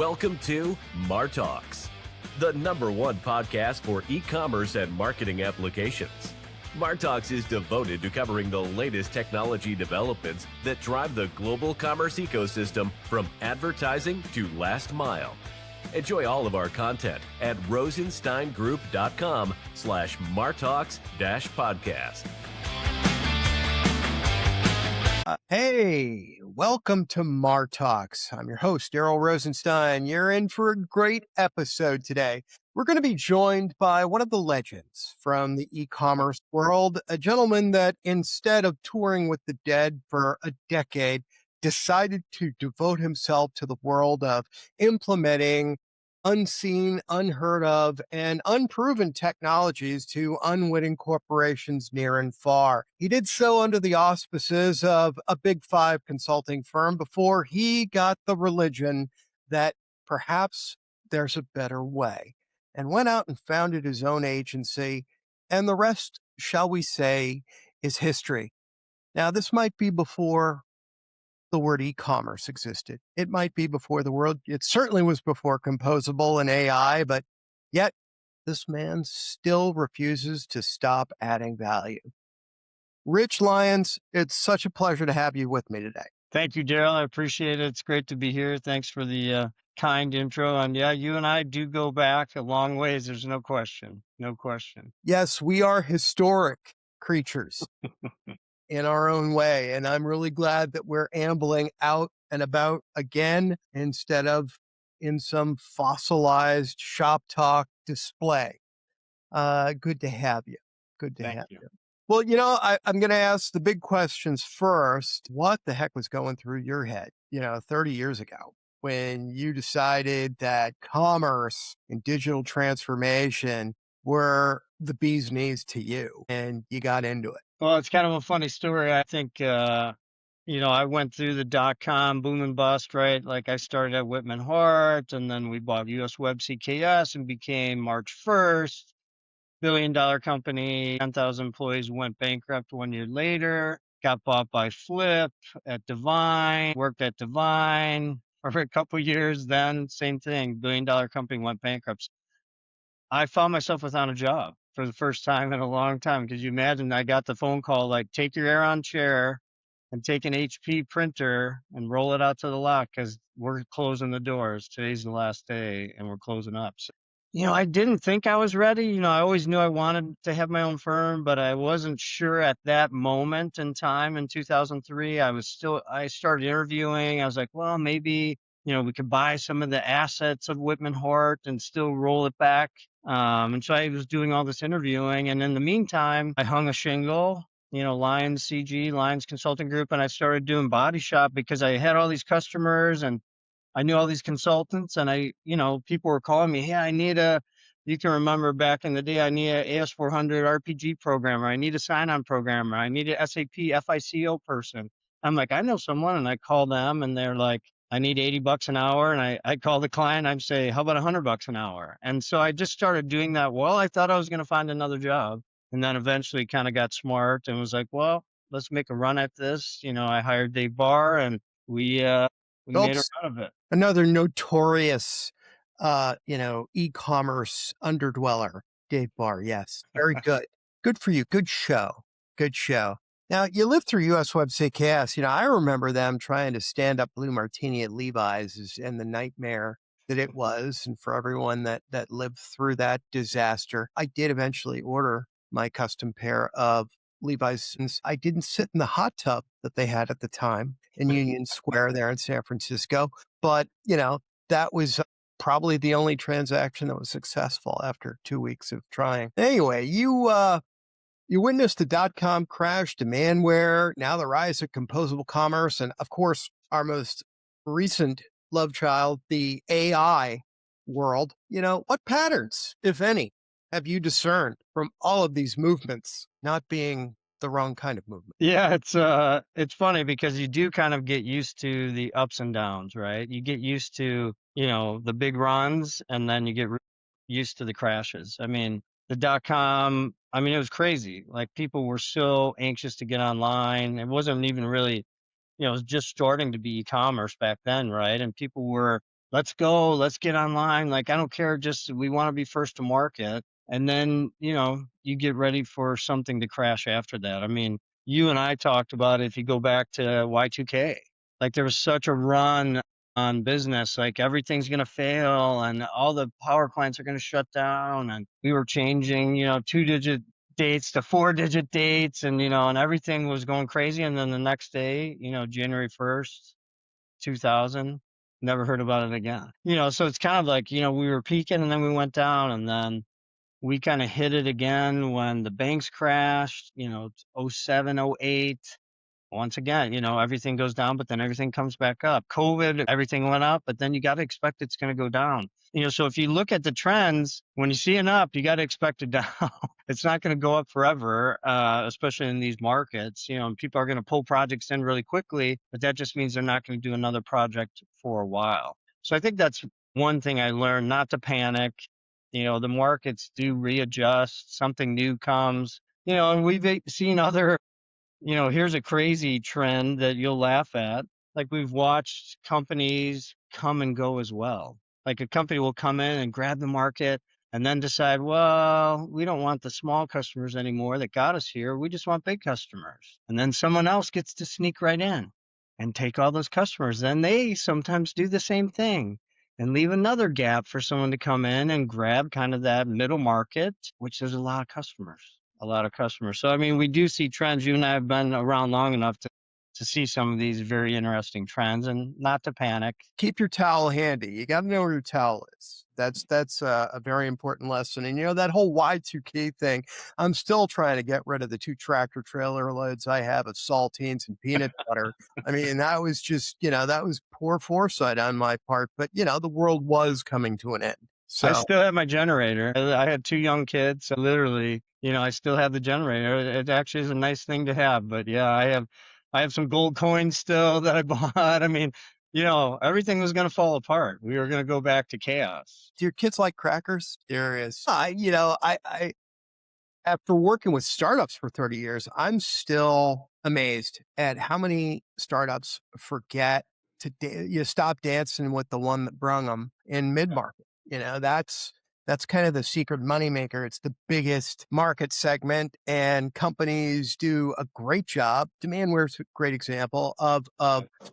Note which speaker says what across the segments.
Speaker 1: Welcome to MarTalks, the #1 podcast for e-commerce and marketing applications. MarTalks is devoted to covering the latest technology developments that drive the global commerce ecosystem from advertising to last mile. Enjoy all of our content at rosensteingroup.com/MarTalks-podcast.
Speaker 2: Hey, welcome to MarTalks. I'm your host, Darrell Rosenstein. You're in for a great episode today. We're going to be joined by one of the legends from the e-commerce world, a gentleman that instead of touring with the dead for a decade, decided to devote himself to the world of implementing unseen, unheard of, and unproven technologies to unwitting corporations near and far. He did so under the auspices of a Big Five consulting firm before he got the religion that perhaps there's a better way, and went out and founded his own agency, and the rest, shall we say, is history. Now, this might be before the word e-commerce existed. It might be before it certainly was before composable and AI, but yet this man still refuses to stop adding value. Rich Lyons, it's such a pleasure to have you with me today.
Speaker 3: Thank you, Darrell. I appreciate it. It's great to be here. Thanks for the kind intro. And yeah, you and I do go back a long ways. There's no question. No question.
Speaker 2: Yes, we are historic creatures in our own way. And I'm really glad that we're ambling out and about again instead of in some fossilized shop talk display. Good to have you. Good to have you. Well, I'm going to ask the big questions first. What the heck was going through your head, 30 years ago when you decided that commerce and digital transformation were the bee's knees to you and you got into it?
Speaker 3: Well, it's kind of a funny story. I think, I went through the .com boom and bust, right? Like I started at Whitman Hart, and then we bought US Web CKS and became March 1st, billion-dollar company, 10,000 employees, went bankrupt 1 year later, got bought by Flip at Divine, worked at Divine for a couple of years, then same thing, billion-dollar company went bankrupt. I found myself without a job for the first time in a long time. Because you imagine I got the phone call, like, take your Aeron chair and take an HP printer and roll it out to the lot because we're closing the doors. Today's the last day and we're closing up. So, I didn't think I was ready. I always knew I wanted to have my own firm, but I wasn't sure at that moment in time in 2003. I started interviewing. I was like, well, maybe, we could buy some of the assets of Whitman Hart and still roll it back. And so I was doing all this interviewing. And in the meantime, I hung a shingle, Lyons CG, Lyons Consulting Group, and I started doing body shop because I had all these customers and I knew all these consultants, and people were calling me, hey, you can remember back in the day, I need an AS400 RPG programmer. I need a sign-on programmer. I need an SAP FICO person. I'm like, I know someone, and I call them and they're like, I need $80 an hour. And I call the client, I'd say, how about $100 an hour? And so I just started doing that. Well, I thought I was going to find another job, and then eventually kind of got smart and was like, well, let's make a run at this. I hired Dave Barr, and we made a run of it.
Speaker 2: Another notorious, e-commerce underdweller, Dave Barr. Yes. Very good. Good for you. Good show. Good show. Now, you lived through US Web CKS. I remember them trying to stand up Blue Martini at Levi's and the nightmare that it was. And for everyone that lived through that disaster, I did eventually order my custom pair of Levi's, since I didn't sit in the hot tub that they had at the time in Union Square there in San Francisco. But, that was probably the only transaction that was successful after 2 weeks of trying. Anyway, you witnessed the .com crash, demandware, now the rise of composable commerce, and of course, our most recent love child, the AI world. What patterns, if any, have you discerned from all of these movements not being the wrong kind of movement?
Speaker 3: Yeah, it's funny because you do kind of get used to the ups and downs, right? You get used to, the big runs, and then you get used to the crashes. I mean, the .com, it was crazy. Like, people were so anxious to get online. It wasn't even really, it was just starting to be e-commerce back then, right? And people were let's go, let's get online. Like, I don't care. Just, we want to be first to market. And then, you get ready for something to crash after that. I mean, you and I talked about it. If you go back to Y2K, like there was such a run on business, like everything's going to fail and all the power plants are going to shut down. And we were changing, 2-digit dates to 4-digit dates, and everything was going crazy. And then the next day, January 1st, 2000, never heard about it again. So it's kind of like, we were peaking and then we went down, and then we kind of hit it again when the banks crashed, 07, 08. Once again, everything goes down, but then everything comes back up. COVID, everything went up, but then you got to expect it's going to go down. So if you look at the trends, when you see an up, you got to expect it down. It's not going to go up forever, especially in these markets. And people are going to pull projects in really quickly, but that just means they're not going to do another project for a while. So I think that's one thing I learned, not to panic. The markets do readjust, something new comes, and we've seen other, here's a crazy trend that you'll laugh at. Like, we've watched companies come and go as well. Like, a company will come in and grab the market and then decide, well, we don't want the small customers anymore that got us here. We just want big customers. And then someone else gets to sneak right in and take all those customers. Then they sometimes do the same thing and leave another gap for someone to come in and grab kind of that middle market, which there's a lot of customers. So, I mean, we do see trends. You and I have been around long enough to see some of these very interesting trends, and not to panic.
Speaker 2: Keep your towel handy. You got to know where your towel is. That's a very important lesson. And that whole Y2K thing, I'm still trying to get rid of the 2 tractor trailer loads I have of saltines and peanut butter. I mean, that was just, that was poor foresight on my part, but the world was coming to an end. So
Speaker 3: I still have my generator. I had 2 young kids, so literally, I still have the generator. It actually is a nice thing to have. But yeah, I have some gold coins still that I bought. I mean, everything was going to fall apart. We were going to go back to chaos.
Speaker 2: do your kids like crackers? There is. I after working with startups for 30 years, I'm still amazed at how many startups forget to stop dancing with the one that brung them in mid-market. That's kind of the secret moneymaker. It's the biggest market segment, and companies do a great job. Demandware's a great example of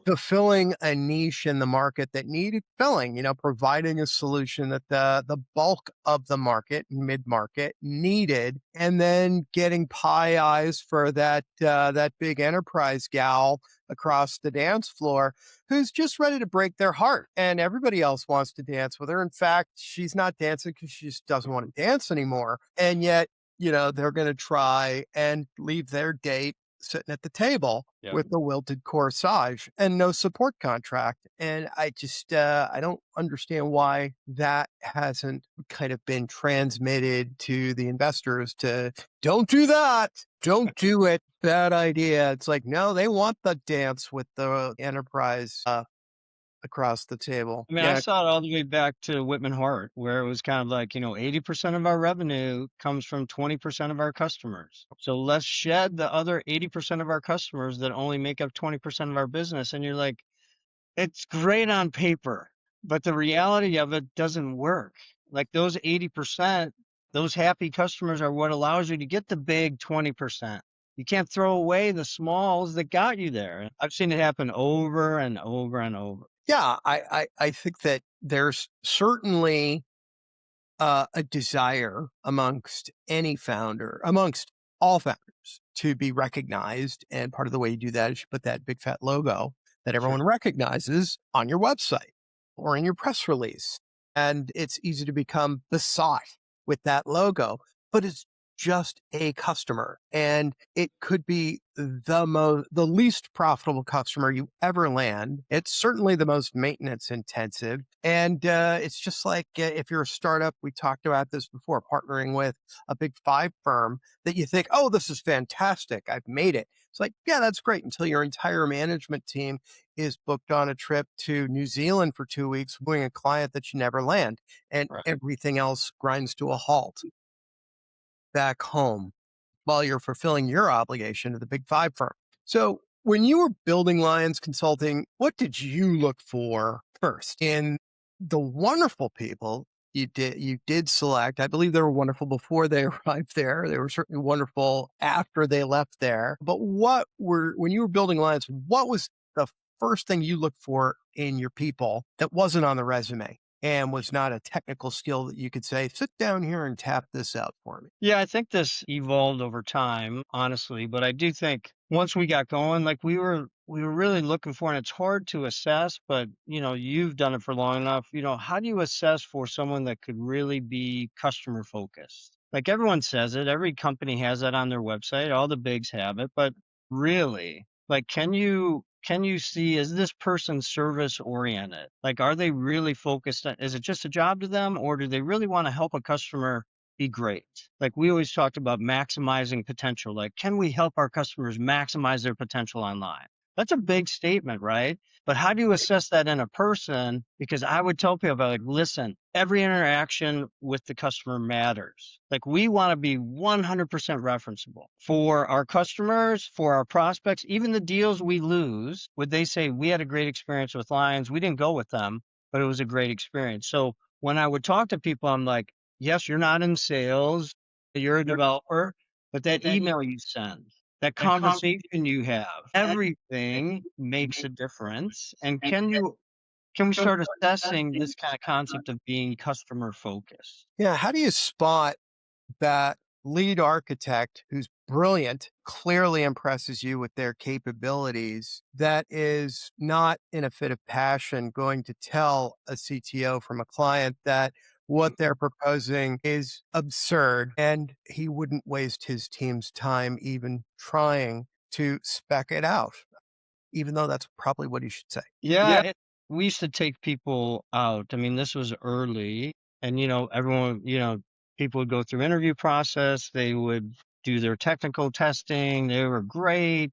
Speaker 2: fulfilling a niche in the market that needed filling, providing a solution that the bulk of the market, mid-market, needed, and then getting pie eyes for that big enterprise gal across the dance floor who's just ready to break their heart, and everybody else wants to dance with her. In fact, she's not dancing because she just doesn't want to dance anymore. And yet, they're going to try and leave their date sitting at the table with the wilted corsage and no support contract. And I just, I don't understand why that hasn't kind of been transmitted to the investors to don't do that. Don't do it. Bad idea. It's like, no, they want the dance with the enterprise across the table.
Speaker 3: I mean, I saw it all the way back to Whitman Hart, where it was kind of like, 80% of our revenue comes from 20% of our customers. So let's shed the other 80% of our customers that only make up 20% of our business. And you're like, it's great on paper, but the reality of it doesn't work. Like, those 80%, those happy customers are what allows you to get the big 20%. You can't throw away the smalls that got you there. I've seen it happen over and over and over.
Speaker 2: Yeah, I think that there's certainly a desire amongst any founder, amongst all founders, to be recognized. And part of the way you do that is you put that big fat logo that everyone recognizes on your website or in your press release. And it's easy to become besought with that logo, but it's just a customer, and it could be the least profitable customer you ever land. It's certainly the most maintenance intensive, and it's just like if you're a startup, we talked about this before, partnering with a big 5 firm that you think, oh, this is fantastic, I've made it. It's like, yeah, that's great, until your entire management team is booked on a trip to New Zealand for 2 weeks, wooing a client that you never land, and everything else grinds to a halt back home while you're fulfilling your obligation to the big 5 firm. So when you were building Lyons Consulting, what did you look for first in the wonderful people you did select, I believe they were wonderful before they arrived there. They were certainly wonderful after they left there. But when you were building Lyons, what was the first thing you looked for in your people that wasn't on the resume and was not a technical skill that you could say, sit down here and tap this out for me?
Speaker 3: Yeah, I think this evolved over time, honestly, but I do think once we got going, like we were really looking for, and it's hard to assess, but you've done it for long enough. How do you assess for someone that could really be customer focused? Like everyone says it, every company has that on their website, all the bigs have it, but really, like can you see, is this person service oriented? Like are they really focused on, is it just a job to them, or do they really want to help a customer be great? Like we always talked about maximizing potential. Like, can we help our customers maximize their potential online? That's a big statement, right? But how do you assess that in a person? Because I would tell people about, like, listen, every interaction with the customer matters. Like we want to be 100% referenceable for our customers, for our prospects, even the deals we lose. Would they say, we had a great experience with Lions. We didn't go with them, but it was a great experience. So when I would talk to people, I'm like, yes, you're not in sales, you're a developer, but that email you send, that conversation you have, everything makes a difference. And can we start assessing this kind of concept of being customer focused?
Speaker 2: Yeah. How do you spot that lead architect who's brilliant, clearly impresses you with their capabilities, that is not in a fit of passion going to tell a CTO from a client that what they're proposing is absurd and he wouldn't waste his team's time even trying to spec it out, even though that's probably what he should say.
Speaker 3: Yeah, we used to take people out. I mean, this was early, and everyone, people would go through interview process. They would do their technical testing. They were great,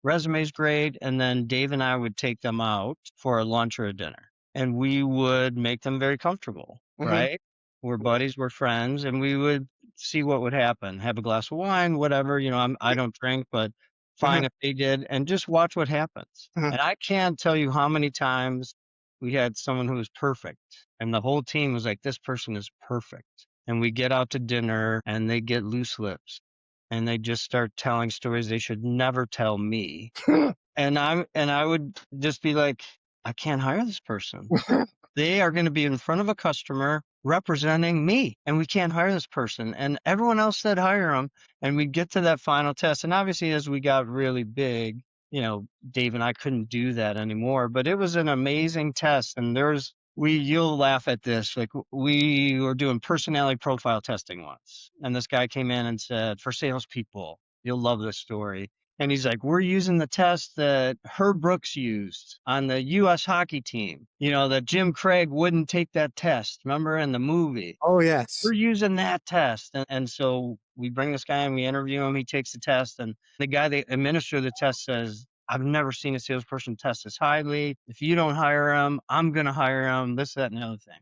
Speaker 3: resumes great, and then Dave and I would take them out for a lunch or a dinner, and we would make them very comfortable,
Speaker 2: Mhm.
Speaker 3: right? We're buddies, we're friends, and we would see what would happen. Have a glass of wine, whatever. I don't drink, but
Speaker 2: Mhm.
Speaker 3: fine if they did, and just watch what happens.
Speaker 2: Mhm.
Speaker 3: And I can't tell you how many times we had someone who was perfect, and the whole team was like, this person is perfect. And we get out to dinner and they get loose lips and they just start telling stories they should never tell me. And I would just be like, I can't hire this person. They are going to be in front of a customer representing me, and we can't hire this person. And everyone else said hire them. And we get to that final test. And obviously, as we got really big, Dave and I couldn't do that anymore. But it was an amazing test. And you'll laugh at this. Like we were doing personality profile testing once, and this guy came in and said, for salespeople, you'll love this story. And he's like, we're using the test that Herb Brooks used on the U.S. hockey team, that Jim Craig wouldn't take that test. Remember in the movie?
Speaker 2: Oh, yes.
Speaker 3: We're using that test. And so we bring this guy and we interview him. He takes the test. And the guy that administers the test says, I've never seen a salesperson test this highly. If you don't hire him, I'm going to hire him, this, that, and the other thing.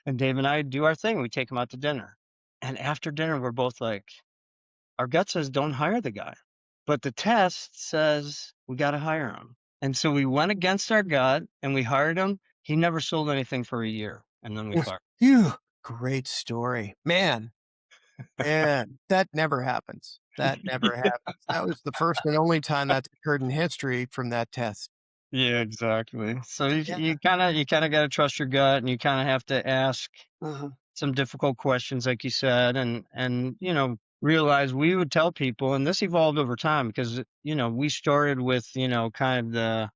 Speaker 3: And Dave and I do our thing. We take him out to dinner. And after dinner, we're both like, our gut says don't hire the guy, but the test says we got to hire him. And so we went against our gut and we hired him. He never sold anything for a year, and then we fired
Speaker 2: Phew. Great story. Man, that never happens. That never happens. That was the first and only time that's occurred in history from that test.
Speaker 3: Yeah, exactly. So you
Speaker 2: Yeah.
Speaker 3: you kind of got to trust your gut, and you kind of have to ask
Speaker 2: Mhm.
Speaker 3: some difficult questions, like you said, and realize we would tell people, and this evolved over time because we started with kind of the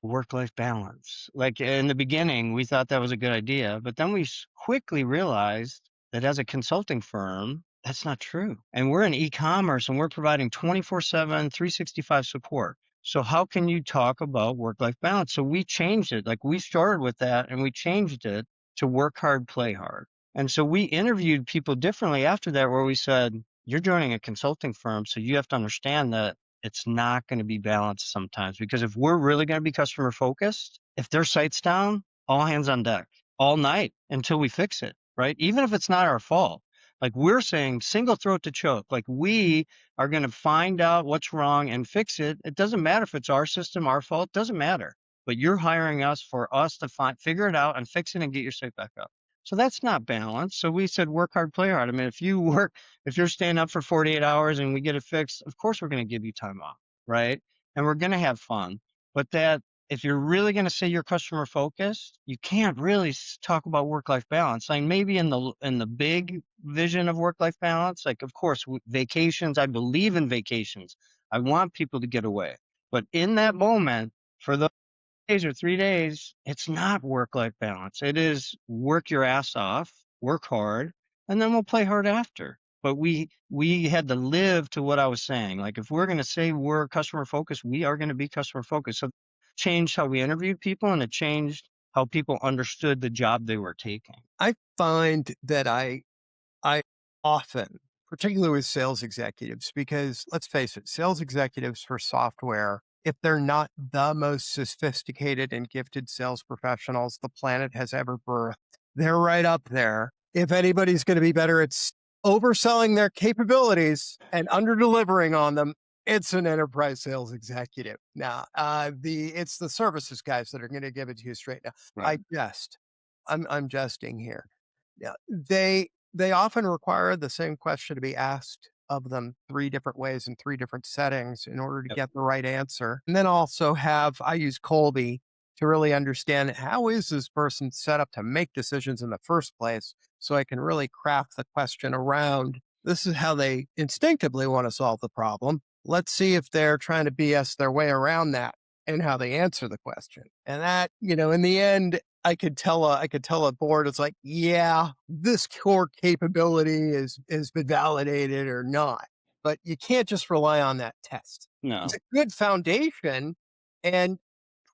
Speaker 3: work-life balance. Like in the beginning, we thought that was a good idea, but then we quickly realized that as a consulting firm, that's not true. And we're in e-commerce and we're providing 24/7, 365 support. So how can you talk about work-life balance? So we changed it. Like we started with that and we changed it to work hard, play hard. And so we interviewed people differently after that, where we said, you're joining a consulting firm, so you have to understand that it's not going to be balanced sometimes, because if we're really going to be customer focused, if their site's down, all hands on deck all night until we fix it, right? Even if it's not our fault. Like we're saying single throat to choke, like we are going to find out what's wrong and fix it. It doesn't matter if it's our system, our fault, doesn't matter. but you're hiring us for us to figure it out and fix it and get your site back up. So that's not balanced. So we said, work hard, play hard. I mean, if you're staying up for 48 hours and we get it fixed, of course we're going to give you time off, right? And we're going to have fun. But if you're really going to say you're customer focused, you can't really talk about work-life balance. Like maybe in the big vision of work-life balance, like of course vacations, I believe in vacations. I want people to get away. But in that moment, for those days or 3 days, it's not work-life balance. It is work your ass off, work hard, and then we'll play hard after. But we had to live to what I was saying. Like if we're going to say we're customer focused, we are going to be customer focused. So changed how we interviewed people, and it changed how people understood the job they were taking.
Speaker 2: I find that I often, particularly with sales executives, because let's face it, sales executives for software, if they're not the most sophisticated and gifted sales professionals the planet has ever birthed, they're right up there. If anybody's going to be better at overselling their capabilities and under-delivering on them, it's an enterprise sales executive. Now, it's the services guys that are going to give it to you straight now.
Speaker 3: Right.
Speaker 2: I'm jesting here. Yeah, they often require the same question to be asked of them 3 different ways in 3 different settings in order to
Speaker 3: Yep.
Speaker 2: get the right answer. And then also I use Colby to really understand how is this person set up to make decisions in the first place, so I can really craft the question around this is how they instinctively want to solve the problem. Let's see if they're trying to BS their way around that and how they answer the question. And that, in the end, I could tell a board, it's like, yeah, this core capability has been validated or not. But you can't just rely on that test.
Speaker 3: No.
Speaker 2: It's a good foundation, and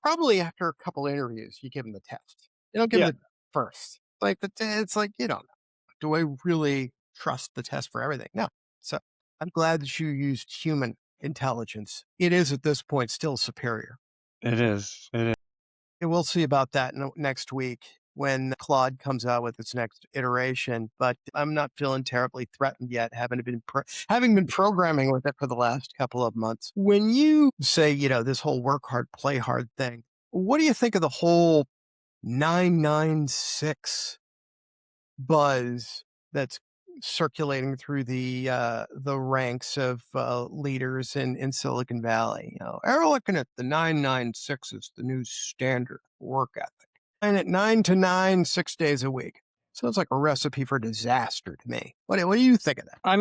Speaker 2: probably after a couple interviews, you give them the test. You don't give them the first. Like it's like, you don't know. Do I really trust the test for everything? No. So I'm glad that you used human intelligence. It is at this point still superior.
Speaker 3: It is.
Speaker 2: And we'll see about that next week when Claude comes out with its next iteration. But I'm not feeling terribly threatened yet, having been programming with it for the last couple of months. When you say, this whole work hard, play hard thing, what do you think of the whole 996 buzz that's circulating through the ranks of leaders in Silicon Valley? They're looking at the 996 as the new standard work ethic. And at 9 to 9, 6 days a week. Sounds like a recipe for disaster to me. What do you think of that?
Speaker 3: I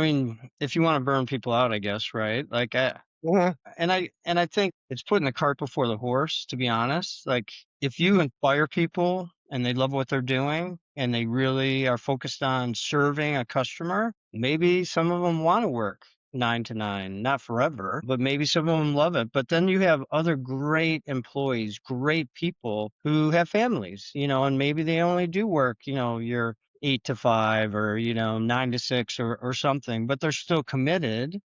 Speaker 3: mean, if you want to burn people out, I guess, right? Like, and I think it's putting the cart before the horse, to be honest. Like, if you inspire people and they love what they're doing and they really are focused on serving a customer, maybe some of them want to work 9 to 9, not forever, but maybe some of them love it. But then you have other great employees, great people who have families, and maybe they only do work, your 8 to 5 or, 9 to 6 or something, but they're still committed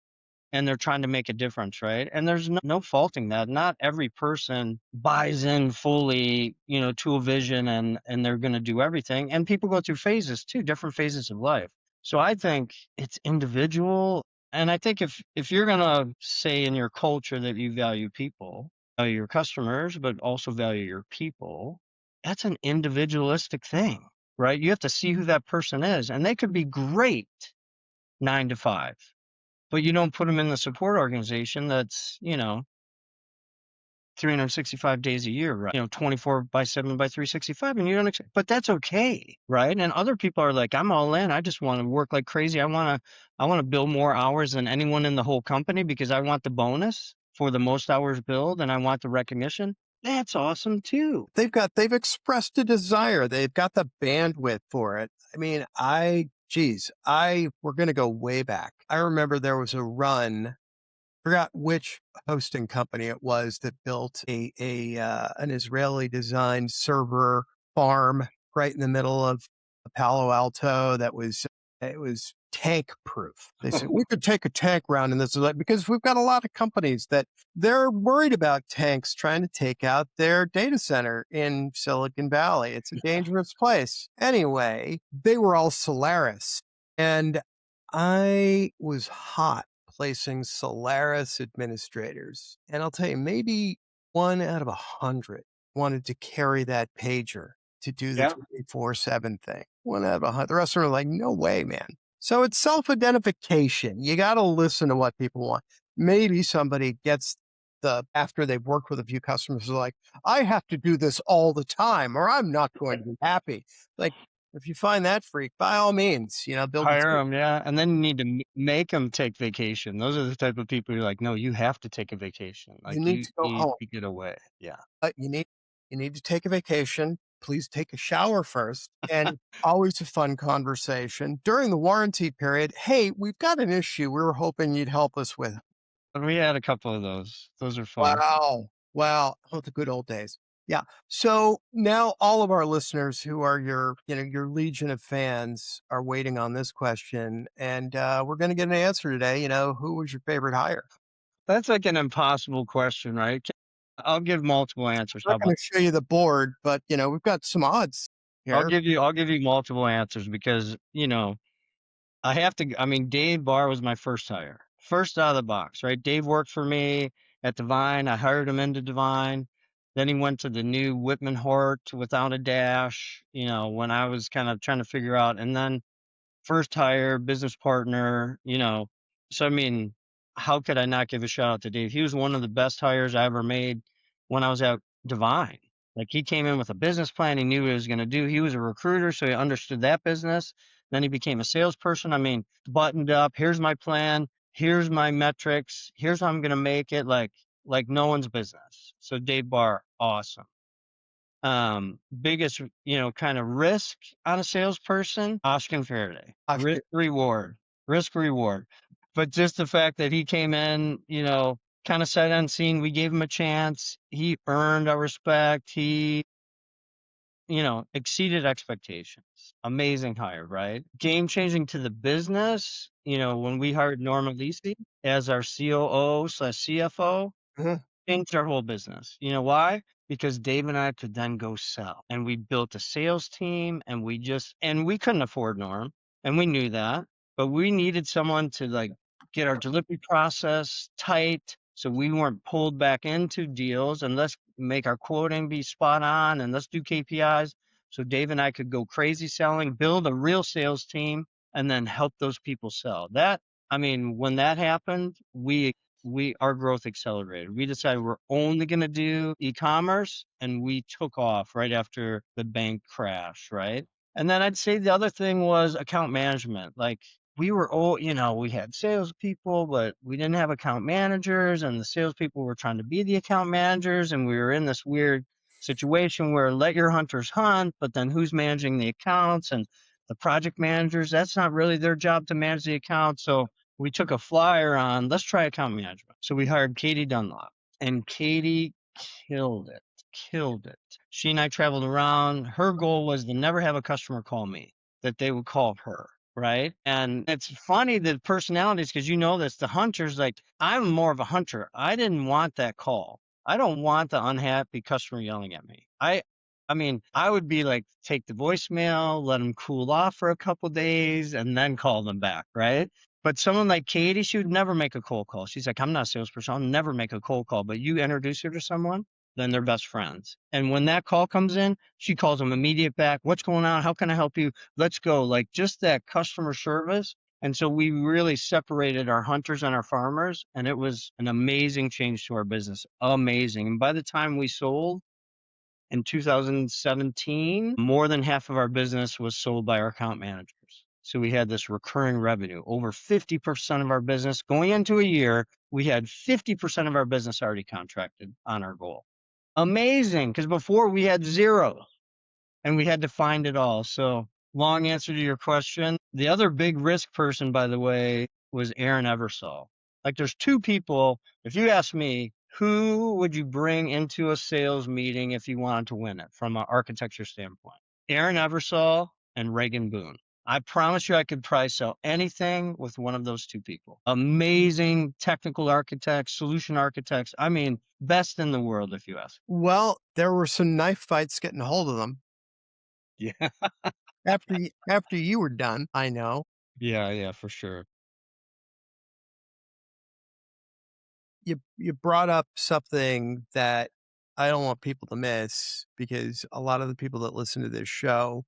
Speaker 3: and they're trying to make a difference, right? And there's no faulting that. Not every person buys in fully, to a vision and they're going to do everything. And people go through phases too, different phases of life. So I think it's individual. And I think if you're going to say in your culture that you value people, value your customers, but also value your people, that's an individualistic thing, right? You have to see who that person is. And they could be great 9 to 5. But you don't put them in the support organization that's, 365 days a year, right? 24/7 by 365, and you don't but that's okay, right? And other people are like, I'm all in. I just want to work like crazy. I want to bill more hours than anyone in the whole company because I want the bonus for the most hours billed and I want the recognition. That's awesome too.
Speaker 2: They've expressed a desire. They've got the bandwidth for it. I mean, we're going to go way back. I remember there was a run, forgot which hosting company it was that built an Israeli designed server farm right in the middle of Palo Alto it was tank proof. They said we could take a tank round in this because we've got a lot of companies that they're worried about tanks trying to take out their data center in Silicon Valley. It's a dangerous place. Anyway, they were all Solaris, and I was hot placing Solaris administrators. And I'll tell you, maybe 1 out of 100 wanted to carry that pager to do the
Speaker 3: Yeah.
Speaker 2: 24/7 thing. 1 out of 100. The rest are like, no way, man. So it's self-identification. You got to listen to what people want. Maybe somebody gets after they've worked with a few customers, they're like, I have to do this all the time or I'm not going to be happy. Like, if you find that freak, by all means, build a
Speaker 3: Hire
Speaker 2: team.
Speaker 3: them, yeah, and then you need to make them take vacation. Those are the type of people you're like, "No, you have to take a vacation."
Speaker 2: You
Speaker 3: Like,
Speaker 2: need
Speaker 3: you
Speaker 2: to go
Speaker 3: need
Speaker 2: home.
Speaker 3: to get away. Yeah.
Speaker 2: You need to take a vacation. Please take a shower first. And always a fun conversation. During the warranty period, hey, we've got an issue we were hoping you'd help us with.
Speaker 3: And we had a couple of those. Those are fun.
Speaker 2: Wow. Wow. Oh, the good old days. Yeah. So now all of our listeners who are your legion of fans are waiting on this question. And we're going to get an answer today. Who was your favorite hire?
Speaker 3: That's like an impossible question, right? I'll give multiple answers.
Speaker 2: I'm
Speaker 3: How
Speaker 2: not going
Speaker 3: about
Speaker 2: to show you the board, but we've got some odds here.
Speaker 3: I'll give you multiple answers because, I mean, Dave Barr was my first hire. First out of the box, right? Dave worked for me at Divine. I hired him into Divine. Then he went to the new Whitman Hart without a dash, when I was kind of trying to figure out. And then first hire, business partner, So, I mean, how could I not give a shout out to Dave? He was one of the best hires I ever made when I was at Divine. Like, he came in with a business plan. He knew what he was going to do. He was a recruiter, so he understood that business. Then he became a salesperson. I mean, buttoned up. Here's my plan. Here's my metrics. Here's how I'm going to make it like no one's business. So Dave Barr, awesome. Biggest, kind of risk on a salesperson, Oscar Faraday.
Speaker 2: Oscar.
Speaker 3: Risk reward. But just the fact that he came in, kind of sight unseen, we gave him a chance. He earned our respect. He, exceeded expectations. Amazing hire, right? Game changing to the business. When we hired Norma Lisi as our COO/CFO, changed our whole business. You know why? Because Dave and I could then go sell. And we built a sales team and we couldn't afford Norm. And we knew that. But we needed someone to get our delivery process tight so we weren't pulled back into deals, and let's make our quoting be spot on and let's do KPIs. So Dave and I could go crazy selling, build a real sales team, and then help those people sell. When that happened, our growth accelerated. We decided we're only going to do e-commerce, and we took off right after the bank crash, right? And then I'd say the other thing was account management. Like, we were we had salespeople, but we didn't have account managers, and the salespeople were trying to be the account managers, and we were in this weird situation where let your hunters hunt, but then who's managing the accounts? And the project managers, that's not really their job to manage the account. So we took a flyer on, let's try account management. So we hired Katie Dunlop, and Katie killed it. Killed it. She and I traveled around. Her goal was to never have a customer call me, that they would call her. Right. And it's funny, the personalities, because this, the hunters, like, I'm more of a hunter. I didn't want that call. I don't want the unhappy customer yelling at me. I would be like, take the voicemail, let them cool off for a couple days, and then call them back. Right. But someone like Katie, she would never make a cold call. She's like, I'm not a salesperson. I'll never make a cold call. But you introduce her to someone, then they're best friends. And when that call comes in, she calls them immediate back. What's going on? How can I help you? Let's go. Like, just that customer service. And so we really separated our hunters and our farmers, and it was an amazing change to our business. Amazing. And by the time we sold in 2017, more than half of our business was sold by our account managers. So we had this recurring revenue. Over 50% of our business going into a year, we had 50% of our business already contracted on our goal. Amazing, because before we had zero and we had to find it all. So, long answer to your question. The other big risk person, by the way, was Aeron Eversole. Like, there's two people. If you ask me, who would you bring into a sales meeting if you wanted to win it from an architecture standpoint? Aeron Eversole and Reagan Boone. I promise you I could probably sell anything with one of those two people. Amazing technical architects, solution architects. I mean, best in the world, if you ask.
Speaker 2: Well, there were some knife fights getting a hold of them.
Speaker 3: Yeah.
Speaker 2: After you were done, I know.
Speaker 3: Yeah, for sure.
Speaker 2: You brought up something that I don't want people to miss, because a lot of the people that listen to this show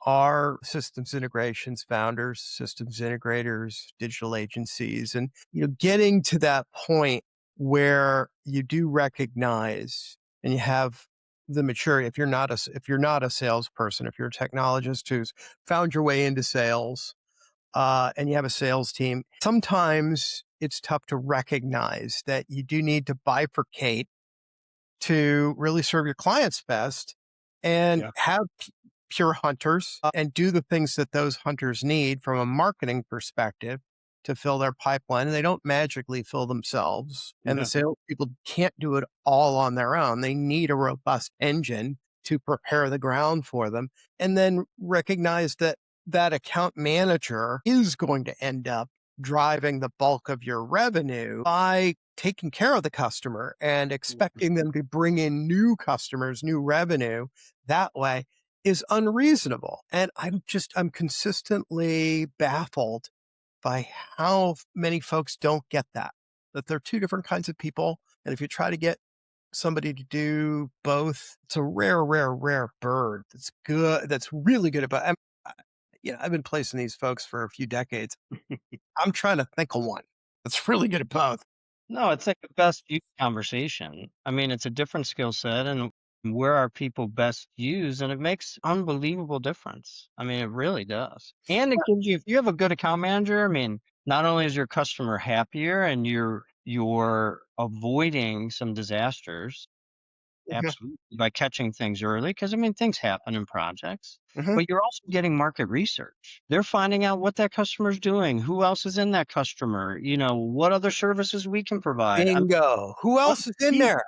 Speaker 2: are systems integrations founders, systems integrators, digital agencies, and getting to that point where you do recognize and you have the maturity. If you're not a salesperson, if you're a technologist who's found your way into sales, and you have a sales team, sometimes it's tough to recognize that you do need to bifurcate to really serve your clients best and
Speaker 3: Yeah.
Speaker 2: have pure hunters, and do the things that those hunters need from a marketing perspective to fill their pipeline. And they don't magically fill themselves. And the
Speaker 3: Yeah.
Speaker 2: salespeople can't do it all on their own. They need a robust engine to prepare the ground for them. And then recognize that that account manager is going to end up driving the bulk of your revenue by taking care of the customer and expecting them to bring in new customers, new revenue that way is unreasonable. And I'm consistently baffled by how many folks don't get that they're two different kinds of people. And if you try to get somebody to do both, it's a rare, rare, rare bird that's good, that's really good about. I've been placing these folks for a few decades. I'm trying to think of one that's really good at both.
Speaker 3: No, it's like a best used conversation. I mean, it's a different skill set, and where are people best used, and it makes unbelievable difference. I mean, it really does. And it gives you, if you have a good account manager, I mean, not only is your customer happier and you're avoiding some disasters, absolutely, by catching things early, because I mean, things happen in projects,
Speaker 2: Mhm.
Speaker 3: but you're also getting market research. They're finding out what that customer's doing, who else is in that customer, what other services we can provide.
Speaker 2: Bingo. Who else is in there?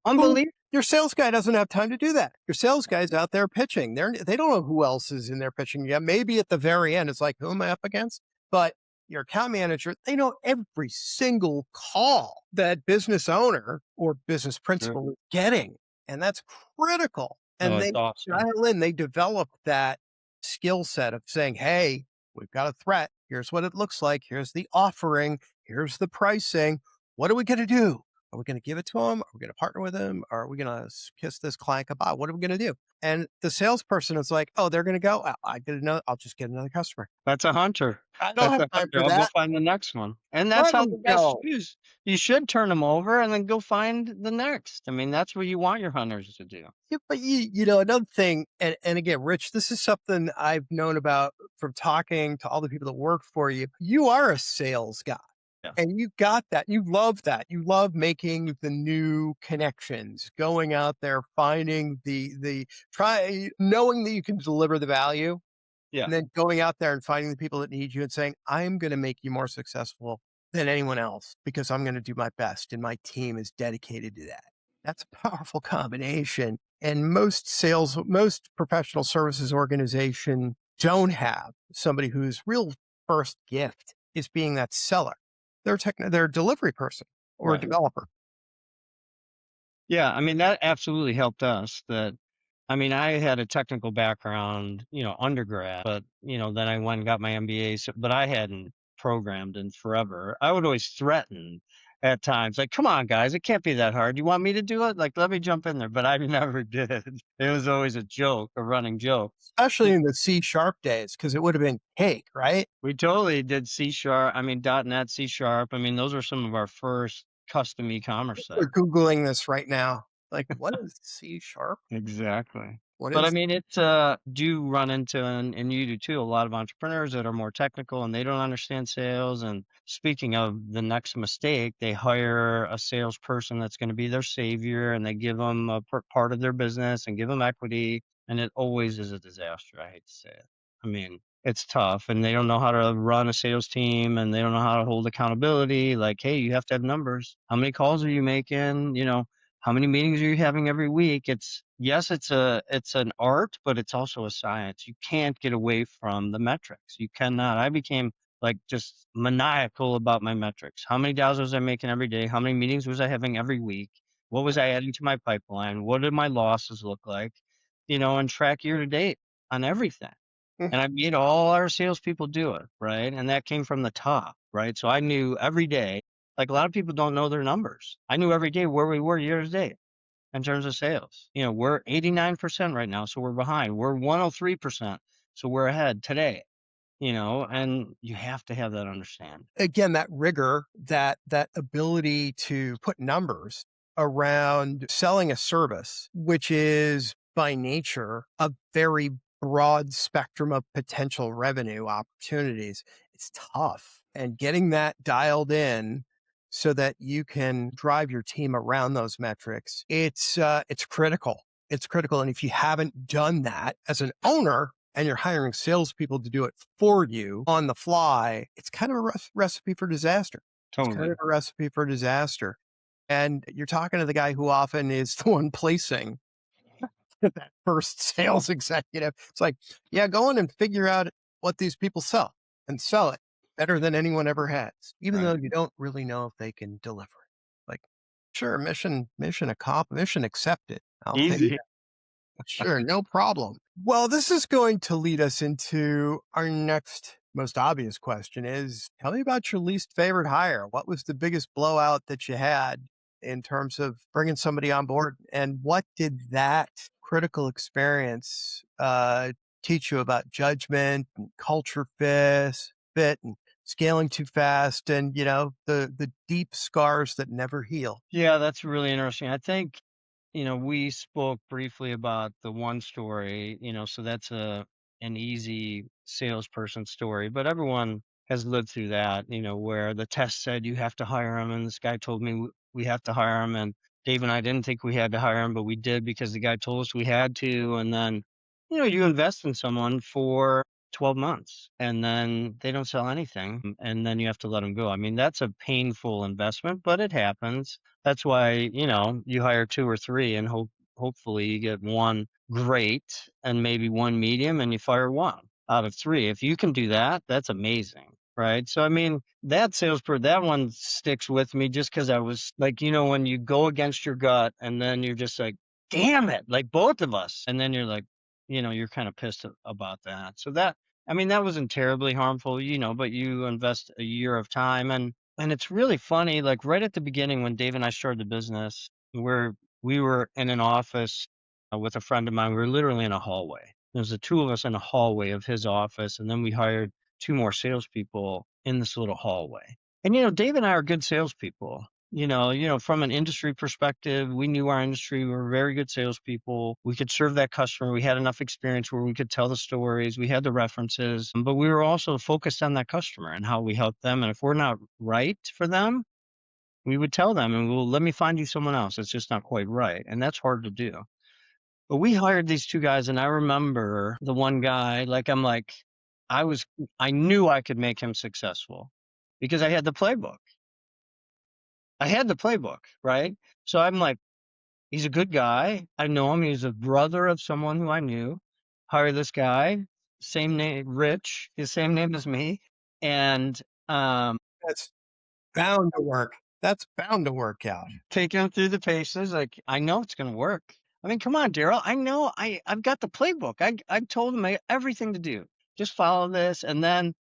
Speaker 2: Who
Speaker 3: Unbelievable.
Speaker 2: Your sales guy doesn't have time to do that. Your sales guy's out there pitching. They don't know who else is in there pitching. Yeah, maybe at the very end, it's like, who am I up against? But your account manager, they know every single call that business owner or business
Speaker 3: Sure.
Speaker 2: principal is getting. And that's critical.
Speaker 3: No,
Speaker 2: And
Speaker 3: it's
Speaker 2: they
Speaker 3: awesome.
Speaker 2: dial in, they develop that skill set of saying, hey, we've got a threat. Here's what it looks like. Here's the offering. Here's the pricing. What are we going to do? Are we going to give it to them? Are we going to partner with them? Or are we going to kiss this client goodbye? What are we going to do? And the salesperson is like, oh, they're going to go. I'll just get another customer.
Speaker 3: That's a hunter.
Speaker 2: I don't
Speaker 3: That's
Speaker 2: have
Speaker 3: a
Speaker 2: time
Speaker 3: hunter.
Speaker 2: for
Speaker 3: I'll go
Speaker 2: that.
Speaker 3: find the next one. And that's
Speaker 2: Let
Speaker 3: how
Speaker 2: them
Speaker 3: the best
Speaker 2: go.
Speaker 3: use. You should turn them over and then go find the next. I mean, that's what you want your hunters to do.
Speaker 2: Yeah, but another thing, and again, Rich, this is something I've known about from talking to all the people that work for you. You are a sales guy.
Speaker 3: Yeah.
Speaker 2: And you got that. You love that. You love making the new connections, going out there, finding knowing that you can deliver the value,
Speaker 3: Yeah.
Speaker 2: and then going out there and finding the people that need you and saying, I'm going to make you more successful than anyone else because I'm going to do my best and my team is dedicated to that. That's a powerful combination. And most professional services organization don't have somebody whose real first gift is being that seller. They're a delivery person or a
Speaker 3: Right.
Speaker 2: developer.
Speaker 3: Yeah. I mean, that absolutely helped us. I mean, I had a technical background, undergrad, but, then I went and got my MBA, but I hadn't programmed in forever. I would always threaten at times, like, come on, guys, it can't be that hard. You want me to do it? Like, let me jump in there. But I never did. It was always a joke, a running joke.
Speaker 2: Especially in the C# days, because it would have been cake, right?
Speaker 3: We totally did C sharp. I mean, .NET, C sharp. I mean, those were some of our first custom e-commerce
Speaker 2: We're
Speaker 3: sites.
Speaker 2: Googling this right now. Like, what is C#?
Speaker 3: Exactly.
Speaker 2: What
Speaker 3: But I
Speaker 2: is
Speaker 3: mean, it's do run into, and you do too, a lot of entrepreneurs that are more technical and they don't understand sales. And speaking of the next mistake, they hire a salesperson that's going to be their savior, and they give them a part of their business and give them equity, and it always is a disaster. I hate to say it. I mean, it's tough, and they don't know how to run a sales team, and they don't know how to hold accountability. Like, hey, you have to have numbers. How many calls are you making? How many meetings are you having every week? It's an art, but it's also a science. You can't get away from the metrics. You cannot. I became like just maniacal about my metrics. How many dollars was I making every day? How many meetings was I having every week? What was I adding to my pipeline? What did my losses look like? And track year to date on everything.
Speaker 2: Mhm.
Speaker 3: And I made all our salespeople do it, right? And that came from the top, right? So I knew every day, like a lot of people don't know their numbers. I knew every day where we were year to date. in terms of sales. We're 89% right now, so we're behind. We're 103%, so we're ahead today. And you have to have that understanding.
Speaker 2: Again, that rigor, that ability to put numbers around selling a service, which is by nature a very broad spectrum of potential revenue opportunities. It's tough. And getting that dialed in so that you can drive your team around those metrics, it's critical. It's critical. And if you haven't done that as an owner, and you're hiring salespeople to do it for you on the fly, it's kind of a recipe for disaster. It's kind
Speaker 3: Totally.
Speaker 2: of a recipe for disaster. And you're talking to the guy who often is the one placing that first sales executive. It's like, yeah, go in and figure out what these people sell and sell it better than anyone ever has, even
Speaker 3: Right.
Speaker 2: though you don't really know if they can deliver it. Like, sure, mission accomplished, mission accepted. I'll take
Speaker 3: Easy.
Speaker 2: Sure, no problem. Well, this is going to lead us into our next most obvious question is, tell me about your least favorite hire. What was the biggest blowout that you had in terms of bringing somebody on board? And what did that critical experience teach you about judgment and culture fit and scaling too fast and, the deep scars that never heal?
Speaker 3: Yeah, that's really interesting. I think, we spoke briefly about the one story, so that's an easy salesperson story, but everyone has lived through that, where the test said you have to hire him, and this guy told me we have to hire him, and Dave and I didn't think we had to hire him, but we did because the guy told us we had to, and then, you invest in someone for 12 months and then they don't sell anything and then you have to let them go. I mean, that's a painful investment, but it happens. That's why, you hire two or three and hopefully you get one great and maybe one medium and you fire one out of three. If you can do that, that's amazing. Right. So, I mean, that one sticks with me just because I was like, when you go against your gut and then you're just like, damn it, like both of us. And then you're like, you're kind of pissed about that. So that wasn't terribly harmful, but you invest a year of time and it's really funny, like right at the beginning when Dave and I started the business, we were in an office with a friend of mine. We were literally in a hallway. There was the two of us in a hallway of his office, and then we hired two more salespeople in this little hallway. And Dave and I are good salespeople. From an industry perspective, we knew our industry. We were very good salespeople. We could serve that customer. We had enough experience where we could tell the stories. We had the references, but we were also focused on that customer and how we helped them. And if we're not right for them, we would tell them and let me find you someone else. It's just not quite right. And that's hard to do. But we hired these two guys, and I remember the one guy, I knew I could make him successful because I had the playbook. Right? So I'm like, he's a good guy. I know him. He's a brother of someone who I knew. Hire this guy, same name, Rich, his same name as me. And
Speaker 2: That's bound to work. That's bound to work out.
Speaker 3: take him through the paces. Like, I know it's going to work. I mean, come on, Darrell. I know I've got the playbook. I told him everything to do. Just follow this. And then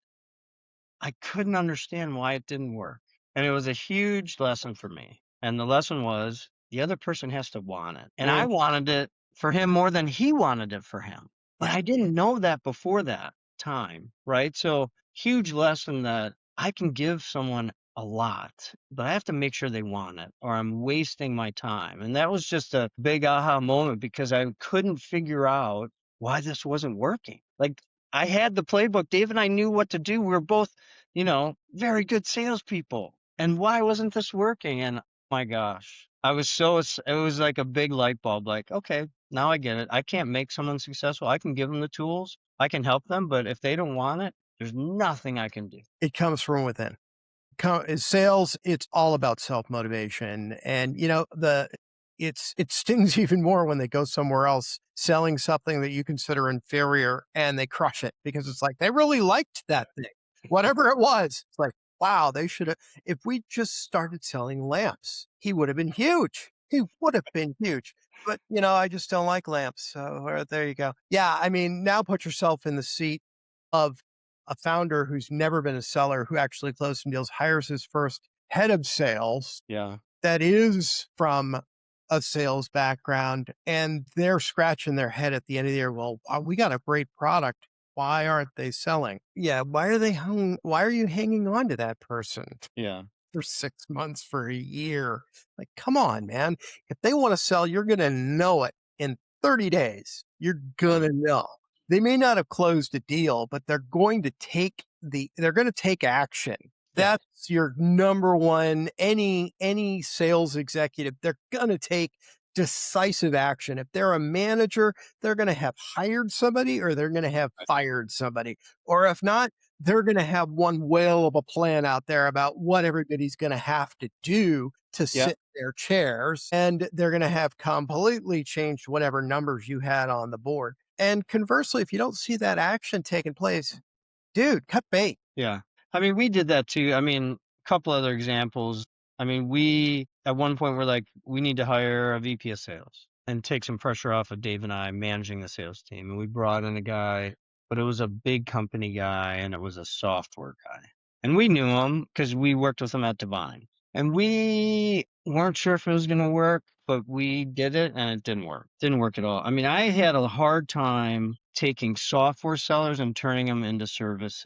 Speaker 3: I couldn't understand why it didn't work. And it was a huge lesson for me. And the lesson was the other person has to want it. And I wanted it for him more than he wanted it for him. But I didn't know that before that time. Right. So huge lesson that I can give someone a lot, but I have to make sure they want it or I'm wasting my time. And that was just a big aha moment because I couldn't figure out why this wasn't working. Like I had the playbook. Dave and I knew what to do. We were both, very good salespeople. And why wasn't this working? And my gosh, it was like a big light bulb. Like, okay, now I get it. I can't make someone successful. I can give them the tools. I can help them. But if they don't want it, there's nothing I can do.
Speaker 2: It comes from within. Sales, it's all about self-motivation. And, it stings even more when they go somewhere else selling something that you consider inferior and they crush it because it's like, they really liked that thing, whatever it was. It's like, wow, they should have, if we just started selling lamps, he would have been huge. He would have been huge. But, I just don't like lamps. So there you go. Yeah. I mean, now put yourself in the seat of a founder who's never been a seller, who actually closed some deals, hires his first head of sales.
Speaker 3: Yeah.
Speaker 2: That is from a sales background and they're scratching their head at the end of the year. Well, we got a great product. Why aren't they selling? Yeah. Why are you hanging on to that person
Speaker 3: Yeah.
Speaker 2: for 6 months, for a year? Like, come on, man. If they want to sell, you're going to know it in 30 days. You're going to know. They may not have closed a deal, but they're going to take action.
Speaker 3: Yes.
Speaker 2: That's your number one. Any sales executive, they're going to take decisive action. If they're a manager, they're going to have hired somebody or they're going to have fired somebody. Or if not, they're going to have one whale of a plan out there about what everybody's going to have to do to
Speaker 3: Yeah.
Speaker 2: sit in their chairs. And they're going to have completely changed whatever numbers you had on the board. And conversely, if you don't see that action taking place, dude, cut bait.
Speaker 3: Yeah. I mean, we did that too. I mean, a couple other examples. I mean, we at one point were like, we need to hire a VP of sales and take some pressure off of Dave and I managing the sales team. And we brought in a guy, but it was a big company guy and it was a software guy. And we knew him because we worked with him at Divine. And we weren't sure if it was going to work, but we did it and it didn't work. Didn't work at all. I mean, I had a hard time taking software sellers and turning them into service